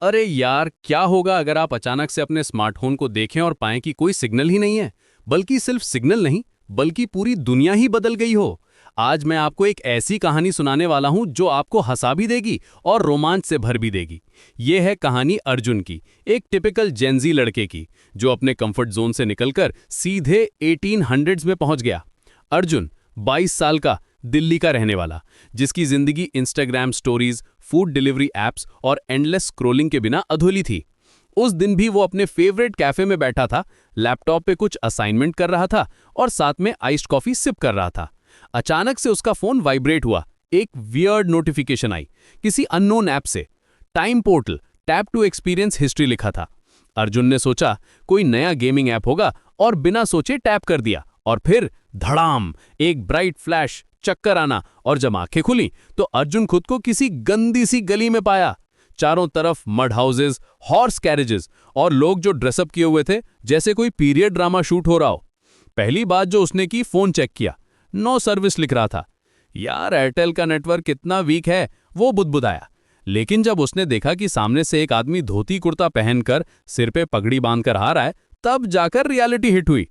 अरे यार, क्या होगा अगर आप अचानक से अपने स्मार्टफोन को देखें और पाएं कि कोई सिग्नल ही नहीं है। बल्कि सिर्फ सिग्नल नहीं, बल्कि पूरी दुनिया ही बदल गई हो। आज मैं आपको एक ऐसी कहानी सुनाने वाला हूं जो आपको हंसा भी देगी और रोमांच से भर भी देगी। ये है कहानी अर्जुन की, एक टिपिकल जेनजी लड़के की, जो अपने कंफर्ट जोन से निकलकर सीधे 1800s में पहुंच गया। अर्जुन 22 साल का, दिल्ली का रहने वाला, जिसकी जिंदगी Instagram stories, food delivery apps और एंडलेस स्क्रोलिंग के बिना अधूरी थी। उस दिन भी वो अपने फेवरेट कैफे में बैठा था, लैपटॉप पे कुछ असाइनमेंट कर रहा था और साथ में आइस्ड कॉफी सिप कर रहा था। अचानक से उसका फोन वाइब्रेट हुआ। एक वियर्ड नोटिफिकेशन आई, किसी अननोन ऐप से। Time portal, tap to experience history लिखा था। अर्जुन ने सोचा कोई नया गेमिंग ऐप होगा और बिना सोचे टैप कर दिया, और फिर धड़ाम, एक ब्राइट फ्लैश, चक्कर आना, और जब आंखें खुली तो अर्जुन खुद को किसी गंदी सी गली में पाया। चारों तरफ मड हाउसेस, हॉर्स कैरेजेस और लोग जो ड्रेसअप किए हुए थे जैसे कोई पीरियड ड्रामा शूट हो रहा हो। पहली बात जो उसने की, फोन चेक किया, नो सर्विस लिख रहा था। यार, एयरटेल का नेटवर्क कितना वीक है, वो बुदबुदाया। लेकिन जब उसने देखा कि सामने से एक आदमी धोती कुर्ता पहनकर सिर पे पगड़ी बांधकर आ रहा है, तब जाकर रियलिटी हिट हुई।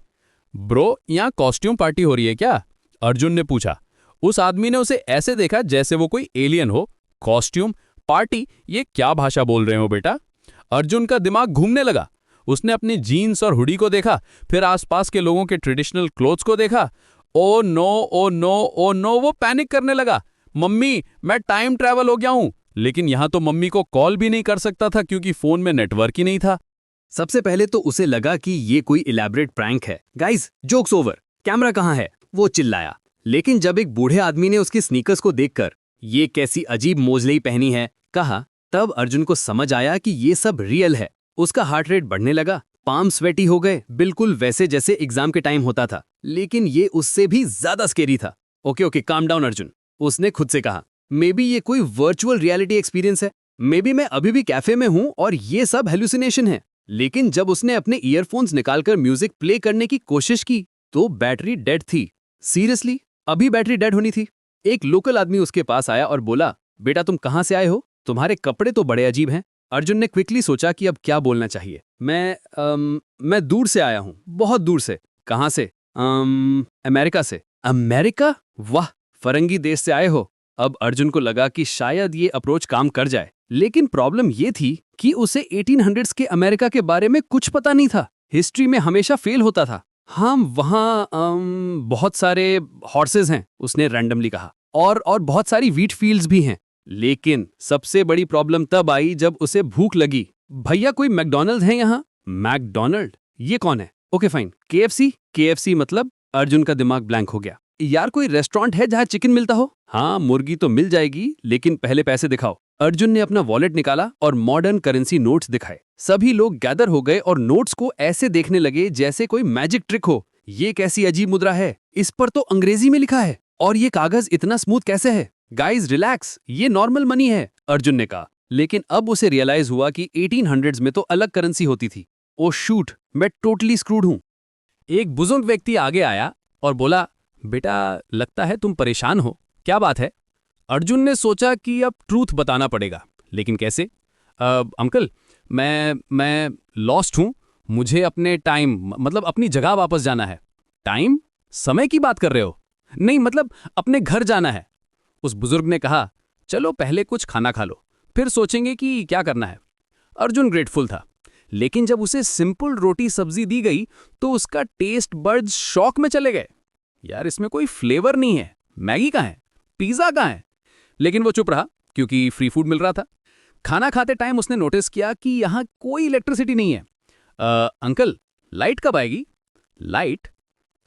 ब्रो, यहाँ कॉस्ट्यूम पार्टी हो रही है क्या? अर्जुन ने पूछा। उस आदमी ने उसे ऐसे देखा जैसे वो कोई एलियन हो। कॉस्ट्यूम पार्टी, ये क्या भाषा बोल रहे हो बेटा? अर्जुन का दिमाग घूमने लगा। उसने अपनी जीन्स और हुडी को देखा, फिर आसपास के लोगों के ट्रेडिशनल क्लोथ्स को देखा। Oh no, oh no, oh no, वो पैनिक करने लगा। मम्मी, मैं टाइम ट्रैवल हो गया हूं। लेकिन यहां तो मम्मी को कॉल भी नहीं कर सकता था क्योंकि फोन में नेटवर्क ही नहीं था। सबसे पहले तो उसे लगा कि ये कोई इलैबोरेट प्रैंक है। गाइस, जोक्स ओवर, कैमरा कहाँ है? वो चिल्लाया। लेकिन जब एक बूढ़े आदमी ने उसकी स्नीकर्स को देखकर ये कैसी अजीब मोजलेई पहनी है कहा, तब अर्जुन को समझ आया कि ये सब रियल है। उसका हार्ट रेट बढ़ने लगा, पाम स्वेटी हो गए, बिल्कुल वैसे जैसे एग्जाम के टाइम होता था। लेकिन ये उससे भी ज्यादा स्केरी था। Okay okay, calm down Arjun, उसने खुद से कहा। मे बी ये कोई वर्चुअल रियलिटी एक्सपीरियंस है। मे बी मैं अभी भी कैफे में हूं और ये सब हेलुसिनेशन है। लेकिन जब उसने अपने ईयरफोन्स निकालकर म्यूजिक प्ले करने की कोशिश की तो बैटरी डेड थी। सीरियसली, अभी बैटरी डेड होनी थी। एक लोकल आदमी उसके पास आया और बोला, बेटा तुम कहाँ से आए हो? तुम्हारे कपड़े तो बड़े अजीब हैं। अर्जुन ने क्विकली सोचा कि अब क्या बोलना चाहिए। मैं दूर से आया हूँ, बहुत दूर से। कहाँ से? अमेरिका से। अमेरिका? वाह, फरंगी देश से आए हो। अब अर्जुन को लगा कि शायद ये अप्रोच काम कर जाए। लेकिन प्रॉब्लम ये थी कि उसे 1800s के अमेरिका के बारे में कुछ पता नहीं था। हिस्ट्री में हमेशा फेल होता था। हाँ, वहाँ बहुत सारे हॉर्सेस हैं, उसने रैंडमली कहा, और बहुत सारी वीट फील्ड्स भी हैं। लेकिन सबसे बड़ी प्रॉब्लम तब आई जब उसे भूख लगी। भैया, कोई मैकडॉनल्ड है यहाँ? मैकडॉनल्ड? ये कौन है? Okay fine, KFC? केएफसी मतलब? अर्जुन का दिमाग ब्लैंक हो गया। यार, कोई रेस्टोरेंट है जहाँ चिकन मिलता हो? हाँ, मुर्गी तो मिल जाएगी, लेकिन पहले पैसे दिखाओ। अर्जुन ने अपना वॉलेट निकाला और मॉडर्न करेंसी नोट्स दिखाए। सभी लोग गैदर हो गए और नोट्स को ऐसे देखने लगे जैसे कोई मैजिक ट्रिक हो। ये कैसी अजीब मुद्रा है? इस पर तो अंग्रेजी में लिखा है, और ये कागज इतना स्मूथ कैसे है? गाइस रिलैक्स, ये नॉर्मल मनी है, अर्जुन ने कहा। लेकिन अब उसे रियलाइज हुआ कि 1800s में तो अलग करेंसी होती थी। ओ शूट, मैं टोटली स्क्रूड हूं। एक बुजुर्ग व्यक्ति आगे आया और बोला, बेटा लगता है तुम परेशान हो, क्या बात है? अर्जुन ने सोचा कि अब ट्रूथ बताना पड़ेगा, लेकिन कैसे? अंकल, मैं लॉस्ट हूं। मुझे अपने टाइम, मतलब अपनी जगह वापस जाना है। टाइम? समय की बात कर रहे हो? नहीं, मतलब अपने घर जाना है। उस बुजुर्ग ने कहा, चलो पहले कुछ खाना खा लो, फिर सोचेंगे कि क्या करना है। अर्जुन ग्रेटफुल था, लेकिन जब उसे सिंपल रोटी सब्जी दी गई तो उसका टेस्ट बड्स शॉक में चले गए। यार, इसमें कोई फ्लेवर नहीं है। मैगी कहाँ है? पिज्जा कहाँ है? लेकिन वो चुप रहा क्योंकि फ्री फूड मिल रहा था। खाना खाते टाइम उसने नोटिस किया कि यहाँ कोई इलेक्ट्रिसिटी नहीं है। अंकल, लाइट कब आएगी? लाइट?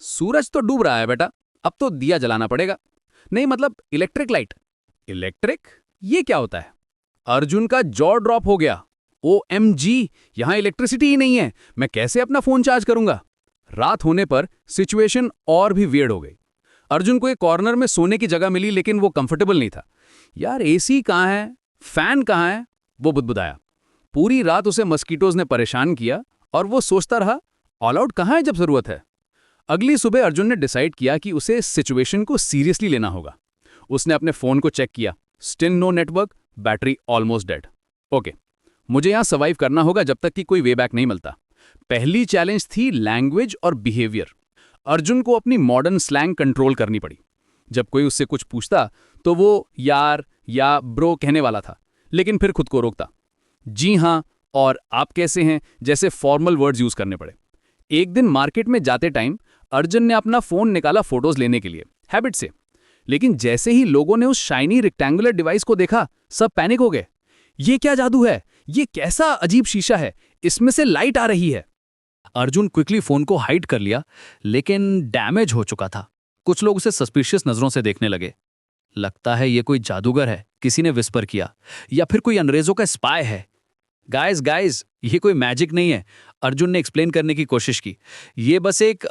सूरज तो डूब रहा है बेटा, अब तो दिया जलाना पड़ेगा। नहीं, मतलब इलेक्ट्रिक लाइट। इलेक्ट्रिक? ये क्या होता है? अर्जुन का जॉ ड्रॉप हो गया। OMG, यहाँ इलेक्ट्रिसिटी ही नहीं है, मैं कैसे अपना फोन चार्ज करूंगा? रात होने पर सिचुएशन और भी वियर्ड हो गई। अर्जुन को एक कॉर्नर में सोने की जगह मिली, लेकिन वो कंफर्टेबल नहीं था। यार, AC कहाँ है? फैन कहाँ है? वो बुदबुदाया। पूरी रात उसे मस्कीटोज ने परेशान किया और वो सोचता रहा, ऑल आउट कहाँ है जब जरूरत है? अगली सुबह अर्जुन ने डिसाइड किया कि उसे इस सिचुएशन को सीरियसली लेना होगा। उसने अपने फोन को चेक किया, still no network, battery almost dead. Okay, मुझे यहाँ सर्वाइव करना होगा जब तक कि कोई वे बैक नहीं मिलता। पहली चैलेंज थी लैंग्वेज और बिहेवियर। अर्जुन को अपनी मॉडर्न स्लैंग कंट्रोल करनी पड़ी। जब कोई उससे कुछ पूछता तो वो यार या ब्रो कहने वाला था, लेकिन फिर खुद को रोकता। जी हाँ और आप कैसे हैं जैसे फॉर्मल वर्ड्स यूज करने पड़े। एक दिन मार्केट में जाते टाइम अर्जुन ने अपना फोन निकाला फोटोज लेने के लिए, हैबिट से। लेकिन जैसे ही लोगों ने उस शाइनी रेक्टेंगुलर डिवाइस को देखा, सब पैनिक हो गए। ये क्या जादू है? ये कैसा अजीब शीशा है? इसमें से लाइट आ रही है। अर्जुन क्विकली फोन को हाइड कर लिया, लेकिन डैमेज हो चुका था। कुछ लोग उसे सस्पिशियस नजरों से देखने लगे। लगता है ये कोई जादूगर है, किसी ने विस्पर किया, या फिर कोई अंग्रेजों का स्पाई है। गाइस, ये कोई मैजिक नहीं है, अर्जुन ने एक्सप्लेन करने की कोशिश की। ये बस एक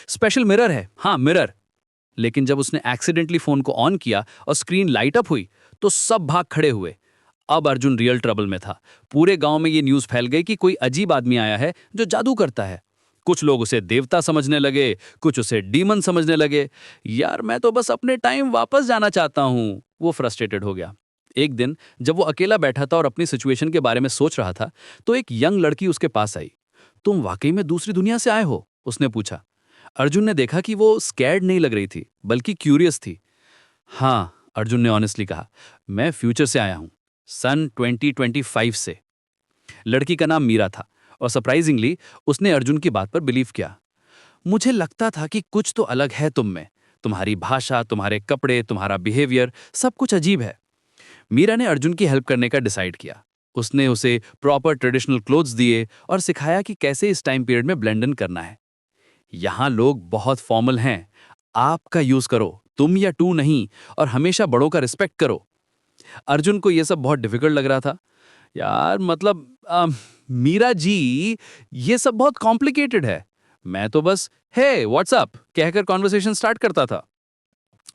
स्पेशल मिरर है। हाँ, मिरर। लेकिन जब उसने एक्सीडेंटली फोन को ऑन किया और स्क्रीन लाइट अप हुई तो सब भाग खड़े हुए। अब अर्जुन रियल ट्रबल में था। पूरे गांव में ये न्यूज़ फैल गई कि कोई अजीब आदमी आया है जो जादू करता है। कुछ लोग उसे देवता समझने लगे, कुछ उसे डीमन समझने लगे। यार, मैं तो बस अपने टाइम वापस जाना चाहता हूँ, वो फ्रस्ट्रेटेड हो गया। एक दिन जब वो अकेला बैठा था और अपनी सिचुएशन के बारे में सोच रहा था, तो एक यंग लड़की उसके पास आई। तुम वाकई में दूसरी दुनिया से आए हो? उसने पूछा। अर्जुन ने देखा कि वो स्कैर्ड नहीं लग रही थी, बल्कि क्यूरियस थी। हाँ, अर्जुन ने ऑनेस्टली कहा, मैं फ्यूचर से आया हूं, सन 2025 से। लड़की का नाम मीरा था और सरप्राइजिंगली उसने अर्जुन की बात पर बिलीव किया। मुझे लगता था कि कुछ तो अलग है तुम में, तुम्हारी भाषा, तुम्हारे कपड़े, तुम्हारा बिहेवियर, सब कुछ अजीब है। मीरा ने अर्जुन की हेल्प करने का डिसाइड किया। उसने उसे प्रॉपर ट्रेडिशनल क्लोथ्स दिए और सिखाया कि कैसे इस टाइम पीरियड में ब्लेंड इन करना है। यहाँ लोग बहुत फॉर्मल हैं, आपका यूज करो, तुम या टू नहीं, और हमेशा बड़ों का रिस्पेक्ट करो। अर्जुन को यह सब बहुत डिफिकल्ट लग रहा था। यार मतलब मीरा जी, ये सब बहुत कॉम्प्लिकेटेड है। मैं तो बस हे व्हाट्सअप कहकर कॉन्वर्सेशन स्टार्ट करता था।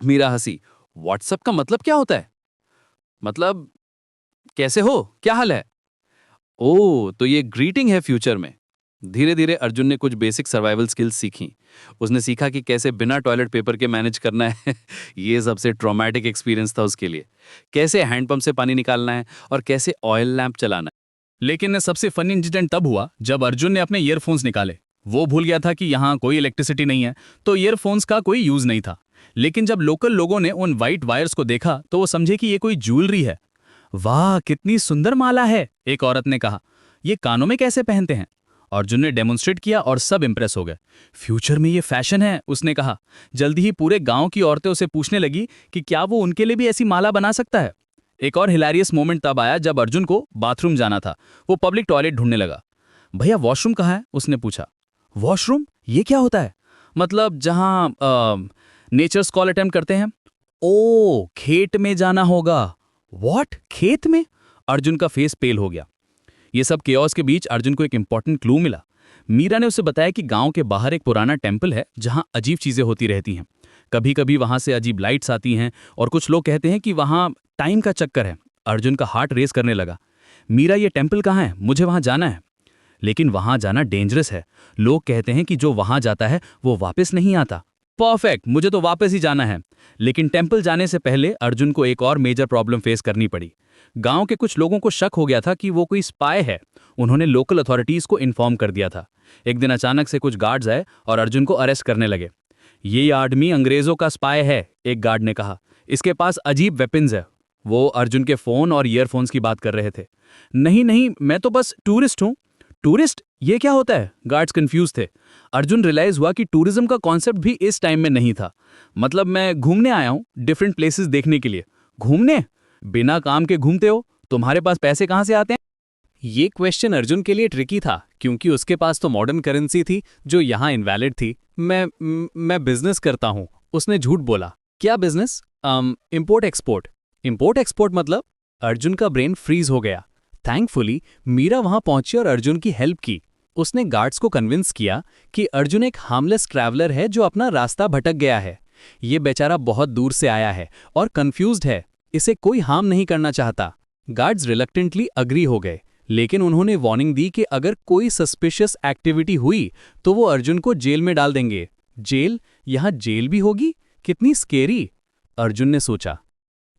मीरा हंसी। व्हाट्सअप का मतलब क्या होता है? मतलब कैसे हो, क्या हाल है? ओह, तो ये ग्रीटिंग है फ्यूचर में। धीरे धीरे अर्जुन ने कुछ बेसिक सर्वाइवल स्किल्स सीखी। उसने सीखा कि कैसे बिना टॉयलेट पेपर के मैनेज करना है ये सबसे ट्रॉमेटिक एक्सपीरियंस था उसके लिए। कैसे हैंडपंप से पानी निकालना है और कैसे ऑयल लैंप चलाना है। लेकिन सबसे फनी इंसिडेंट तब हुआ जब अर्जुन ने अपने ईयरफोन्स निकाले। वो भूल गया था कि यहाँ कोई इलेक्ट्रिसिटी नहीं है, तो ईयरफोन्स का कोई यूज नहीं था। लेकिन जब लोकल लोगों ने उन वाइट वायर्स को देखा तो वो समझे कि ये कोई ज्वेलरी है। वाह, कितनी सुंदर माला है, एक औरत ने कहा। ये कानों में कैसे पहनते हैं? अर्जुन ने डेमोन्स्ट्रेट किया और सब इंप्रेस हो गए। फ्यूचर में ये फैशन है, उसने कहा। जल्दी ही पूरे गांव की औरतें उसे पूछने लगी कि क्या वो उनके लिए भी ऐसी माला बना सकता है। एक और हिलारियस मोमेंट तब आया जब अर्जुन को बाथरूम जाना था। वो पब्लिक टॉयलेट ढूंढने लगा। भैया वॉशरूम कहाँ है? उसने पूछा। वॉशरूम? ये क्या होता है? मतलब जहां नेचर्स कॉल अटेम्प्ट करते हैं। ओ, खेत में जाना होगा। व्हाट, खेत में? अर्जुन का फेस पेल हो गया। ये सब केओस के बीच अर्जुन को एक इंपॉर्टेंट क्लू मिला। मीरा ने उसे बताया कि गांव के बाहर एक पुराना टेम्पल है जहां अजीब चीजें होती रहती हैं। कभी कभी वहां से अजीब लाइट्स आती हैं और कुछ लोग कहते हैं कि वहां टाइम का चक्कर है। अर्जुन का हार्ट रेस करने लगा। मीरा, ये टेम्पल कहाँ है? मुझे वहां जाना है। लेकिन वहां जाना डेंजरस है। लोग कहते हैं कि जो वहां जाता है वो वापस नहीं आता। परफेक्ट, मुझे तो वापस ही जाना है। लेकिन टेम्पल जाने से पहले अर्जुन को एक और मेजर प्रॉब्लम फेस करनी पड़ी। गांव के कुछ लोगों को शक हो गया था कि वो कोई स्पाई है। उन्होंने लोकल अथॉरिटीज को इन्फॉर्म कर दिया था। एक दिन अचानक से कुछ गार्ड्स आए और अर्जुन को अरेस्ट करने लगे। ये आदमी अंग्रेजों का स्पाई है, एक गार्ड ने कहा। इसके पास अजीब वेपन्स है। वो अर्जुन के फोन और ईयरफोन्स की बात कर रहे थे। नहीं, मैं तो बस टूरिस्ट हूँ। टूरिस्ट? ये क्या होता है? गार्ड्स कंफ्यूज थे। अर्जुन रियलाइज हुआ कि टूरिज्म का कॉन्सेप्ट भी इस टाइम में नहीं था। मतलब मैं घूमने आया हूँ, डिफरेंट प्लेसेस देखने के लिए। घूमने? बिना काम के घूमते हो? तुम्हारे पास पैसे कहाँ से आते हैं? ये क्वेश्चन अर्जुन के लिए ट्रिकी था, क्योंकि उसके पास तो मॉडर्न करेंसी थी जो यहाँ इनवैलिड थी। मैं बिजनेस करता हूँ, उसने झूठ बोला। क्या business? Import export. Import export मतलब? अर्जुन का ब्रेन फ्रीज हो गया। थैंकफुली मीरा वहां पहुंची और अर्जुन की हेल्प की। उसने गार्ड्स को कन्विंस किया कि अर्जुन एक हार्मलेस ट्रैवलर है जो अपना रास्ता भटक गया है। ये बेचारा बहुत दूर से आया है और कंफ्यूज्ड है, इसे कोई हार्म नहीं करना चाहता। गार्ड्स रिलक्टेंटली अग्री हो गए, लेकिन उन्होंने वार्निंग दी कि अगर कोई सस्पिशियस एक्टिविटी हुई तो वो अर्जुन को जेल में डाल देंगे। जेल? यहाँ जेल भी होगी? कितनी स्केरी, अर्जुन ने सोचा।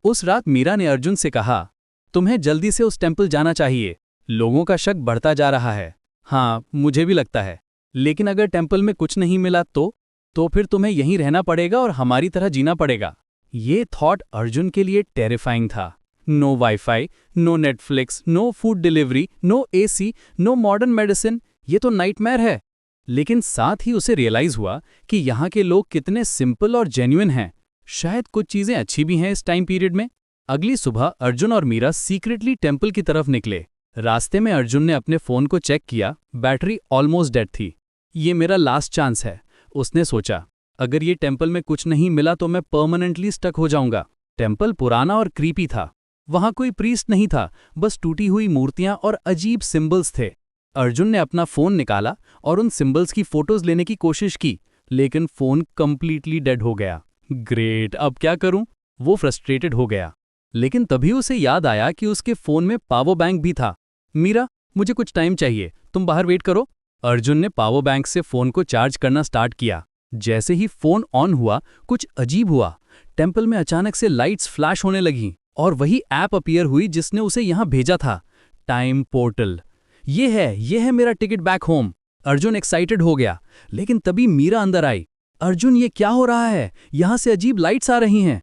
उस रात मीरा ने अर्जुन से कहा, तुम्हें जल्दी से उस टेम्पल जाना चाहिए। लोगों का शक बढ़ता जा रहा है। हाँ, मुझे भी लगता है। लेकिन अगर टेम्पल में कुछ नहीं मिला तो फिर तुम्हें यहीं रहना पड़ेगा और हमारी तरह जीना पड़ेगा। ये थॉट अर्जुन के लिए टेरिफाइंग था। No WiFi, no Netflix, no food delivery, no AC, no modern medicine, ये तो नाइटमेयर है। लेकिन साथ ही उसे रियलाइज हुआ कि यहाँ के लोग कितने सिंपल और जेन्युइन हैं। शायद कुछ चीजें अच्छी भी हैं इस टाइम पीरियड में। अगली सुबह अर्जुन और मीरा सीक्रेटली टेम्पल की तरफ निकले। रास्ते में अर्जुन ने अपने फोन को चेक किया, बैटरी ऑलमोस्ट डेड थी। ये मेरा लास्ट चांस है, उसने सोचा। अगर ये टेम्पल में कुछ नहीं मिला तो मैं परमानेंटली स्टक हो जाऊंगा। टेम्पल पुराना और क्रीपी था। वहां कोई प्रीस्ट नहीं था, बस टूटी हुई मूर्तियां और अजीब सिंबल्स थे। अर्जुन ने अपना फोन निकाला और उन सिंबल्स की फोटोज लेने की कोशिश की, लेकिन फोन कंप्लीटली डेड हो गया। ग्रेट, अब क्या करूं? वो फ्रस्ट्रेटेड हो गया। लेकिन तभी उसे याद आया कि उसके फोन में पावर बैंक भी था। मीरा, मुझे कुछ टाइम चाहिए, तुम बाहर वेट करो। अर्जुन ने पावर बैंक से फोन को चार्ज करना स्टार्ट किया। जैसे ही फोन ऑन हुआ, कुछ अजीब हुआ। टेम्पल में अचानक से लाइट्स फ्लैश होने लगीं और वही ऐप अपीयर हुई जिसने उसे यहां भेजा था, टाइम पोर्टल। ये है मेरा ticket back home. Arjun excited हो गया, लेकिन तभी मीरा अंदर आई। अर्जुन, ये क्या हो रहा है? यहां से अजीब लाइट्स आ रही हैं।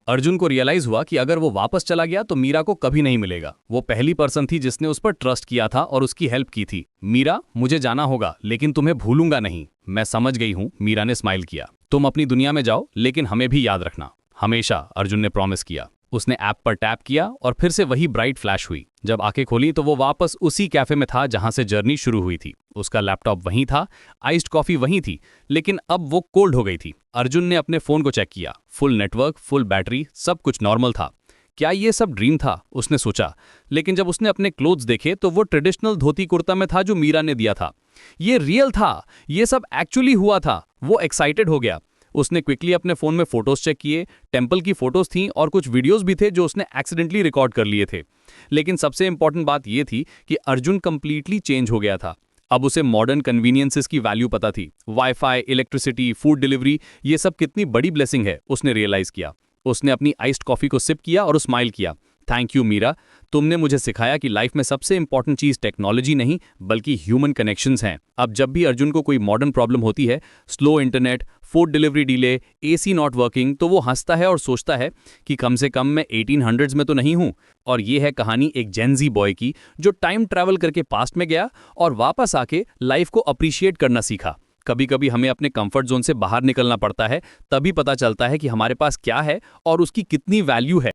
अर्जुन को रियलाइज हुआ कि अगर वो वापस चला गया तो मीरा को कभी नहीं मिलेगा। वो पहली पर्सन थी जिसने उस पर ट्रस्ट किया था और उसकी हेल्प की थी। मीरा, मुझे जाना होगा, लेकिन तुम्हें भूलूंगा नहीं। मैं समझ गई हूं, मीरा ने स्माइल किया। तुम अपनी दुनिया में जाओ, लेकिन हमें भी याद रखना, हमेशा, अर्जुन ने प्रॉमिस किया। उसने ऐप पर टैप किया और फिर से वही ब्राइट फ्लैश हुई। जब आंखें खोली तो वो वापस उसी कैफे में था जहां से जर्नी शुरू हुई थी। उसका लैपटॉप वहीं था, आइस्ड कॉफी वहीं थी, लेकिन अब वो कोल्ड हो गई थी। अर्जुन ने अपने फोन को चेक किया, फुल नेटवर्क, फुल बैटरी, सब कुछ नॉर्मल था। क्या ये सब ड्रीम था, उसने सोचा। लेकिन जब उसने अपने क्लोथ्स देखे तो वो ट्रेडिशनल धोती कुर्ता में था जो मीरा ने दिया था। ये रियल था, ये सब एक्चुअली हुआ था। वो एक्साइटेड हो गया। उसने क्विकली अपने फोन में फोटोज चेक किए। टेम्पल की फोटोज थीं और कुछ वीडियोस भी थे जो उसने एक्सीडेंटली रिकॉर्ड कर लिए थे। लेकिन सबसे इंपॉर्टेंट बात यह थी कि अर्जुन कंप्लीटली चेंज हो गया था। अब उसे मॉडर्न कन्वीनियंसेस की वैल्यू पता थी। वाईफाई, इलेक्ट्रिसिटी, फूड डिलीवरी, ये सब कितनी बड़ी ब्लेसिंग है, उसने रियलाइज किया। उसने अपनी आइस्ड कॉफी को सिप किया और स्माइल किया। थैंक यू मीरा, तुमने मुझे सिखाया कि लाइफ में सबसे इंपॉर्टेंट चीज टेक्नोलॉजी नहीं बल्कि ह्यूमन कनेक्शंस हैं। अब जब भी अर्जुन को कोई मॉडर्न प्रॉब्लम होती है, slow internet, food delivery delay, AC not working, तो वो हंसता है और सोचता है कि कम से कम मैं 1800s में तो नहीं हूं। और ये है कहानी एक जेनजी बॉय की जो टाइम ट्रैवल करके पास्ट में गया और वापस आके लाइफ को अप्रिशिएट करना सीखा। कभी कभी हमें अपने कंफर्ट जोन से बाहर निकलना पड़ता है, तभी पता चलता है कि हमारे पास क्या है और उसकी कितनी वैल्यू है।